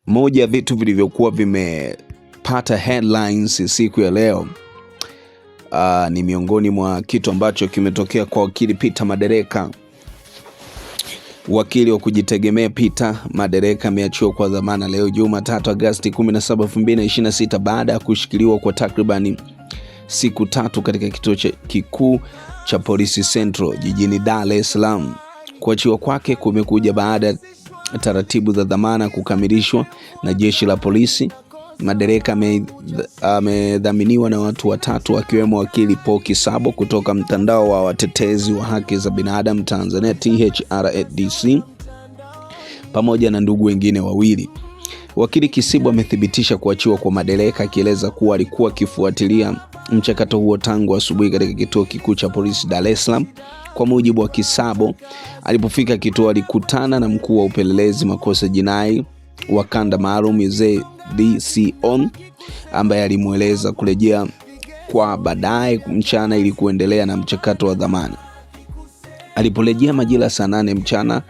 Moja ya vitu vilivyokuwa vimepata headlines siku ya leo ni miongoni mwa kitu ambacho kimetokea kwa wakili Peter Madereka. Wakili wa kujitegemea Peter Madereka ameachiwa kwa dhamana leo Jumatatu Agosti 17, 2026 baada ya kushikiliwa kwa takribani siku 3 katika kituo kikuu cha polisi Central jijini Dar es Salaam. Kuachiwa kwake kumekuja baada ya taratibu za dhamana kukamilishwa na jeshi la polisi. Madereka amedhaminiwa na watu watatu akiwemo wakili Paul Kisabo kutoka mtandao wa watetezi wa haki za binadamu Tanzania THRDC pamoja na ndugu wengine wawili. Wakili Kisabo amethibitisha kuachiwa kwa Madereka akieleza kuwa alikuwa akifuatilia mchakato huo tangu asubuhi katika kituo kikuu cha polisi Dar es Salaam. Kwa mujibu wa Kisabo, alipofika kituo alikutana na mkuu wa upelelezi makosa jinai wa kanda maalum DCO ambaye alimueleza kurejea kwa baadaye mchana ili kuendelea na mchakato wa dhamana. Aliporejea majira saa 8 mchana,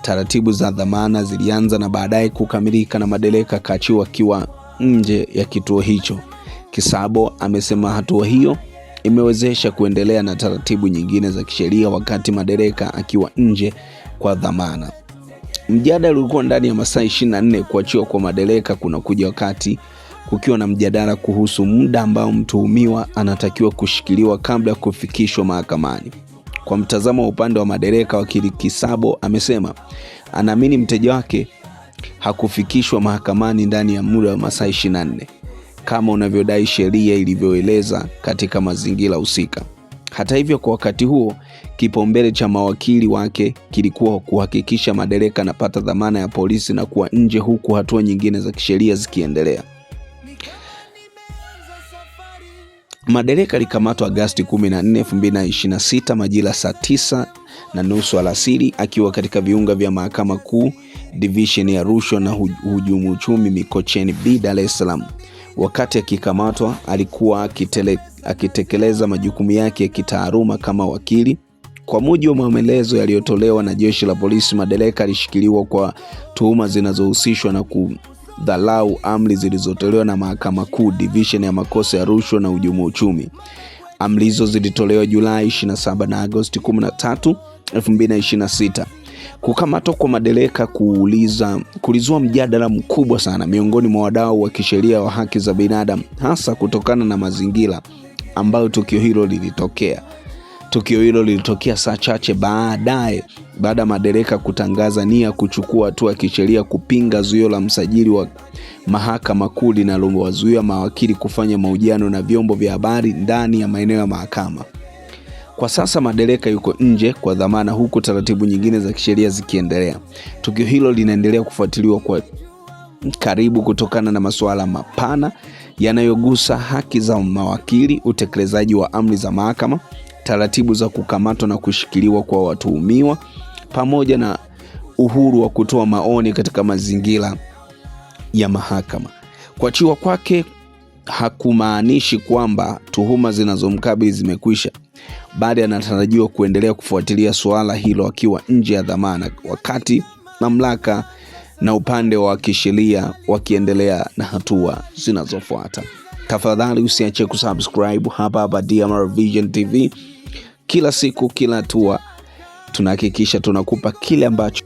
taratibu za dhamana zilianza na baadaye kukamilika na Madereka kaachiwa akiwa nje ya kituo hicho. Kisabo amesema hatua hiyo imewezesha kuendelea na taratibu nyingine za kisheria wakati Madereka akiwa nje kwa dhamana. Mjadala ulikuwa ndani ya masaa 24. Kuachiwa kwa Madereka kunakuja wakati kukiwa na mjadala kuhusu muda ambao mtuhumiwa anatakiwa kushikiliwa kabla ya kufikishwa mahakamani. Kwa mtazamo wa upande wa Madereka, wakili Kisabo amesema anaamini mteja wake hakufikishwa mahakamani ndani ya muda wa masaa 24 kama unavyodai sheria ilivyoeleza katika mazingira husika. Hata hivyo, kwa wakati huo kipaumbele cha mawakili wake kilikuwa kuhakikisha Madereka anapata dhamana ya polisi na kuwa nje, huku hatua nyingine za kisheria zikiendelea. Madereka alikamatwa Agosti 14, 2026 majira saa 9:30 alasiri akiwa katika viunga vya Mahakama Kuu Division ya rushwa na hujumu uchumi Mikocheni B, Dar es Salaam. Wakati akikamatwa alikuwa akitekeleza majukumu yake ya kitaaluma kama wakili. Kwa mujibu wa maelezo yaliyotolewa na jeshi la polisi, Madereka alishikiliwa kwa tuhuma zinazohusishwa na kudhalau amri zilizotolewa na Mahakama Kuu Division ya makosa ya rushwa na hujumu uchumi. Amri hizo zilitolewa Julai 27 na Agosti 13, 2026. Kukamatwa kwa Madereka kulizua mjadala mkubwa sana miongoni mwa wadau wa kisheria wa haki za binadamu, hasa kutokana na mazingira ambayo tukio hilo lilitokea. Tukio hilo lilitokea saa chache baada ya Madereka kutangaza nia kuchukua hatua ya kisheria kupinga zuio la msajili wa Mahakama Kuu linalowazuia mawakili kufanya mahojiano na vyombo vya habari ndani ya maeneo ya mahakama. Kwa sasa Madereka yuko nje kwa dhamana huku taratibu nyingine za kisheria zikiendelea. Tukio hilo linaendelea kufuatiliwa kwa karibu kutokana na masuala mapana yanayogusa haki za mawakili, utekelezaji wa amri za mahakama, taratibu za kukamatwa na kushikiliwa kwa watuhumiwa, pamoja na uhuru wa kutoa maoni katika mazingira ya mahakama. Kuachiwa kwake hakumaanishi kwamba tuhuma zinazomkabili zimekwisha, bali anatarajiwa kuendelea kufuatilia suala hilo akiwa nje ya dhamana, wakati mamlaka na upande wa kisheria wakiendelea na hatua zinazofuata. Tafadhali usiache kusubscribe hapa DMR Vision TV. Kila siku, kila hatua tunahakikisha tunakupa kile ambacho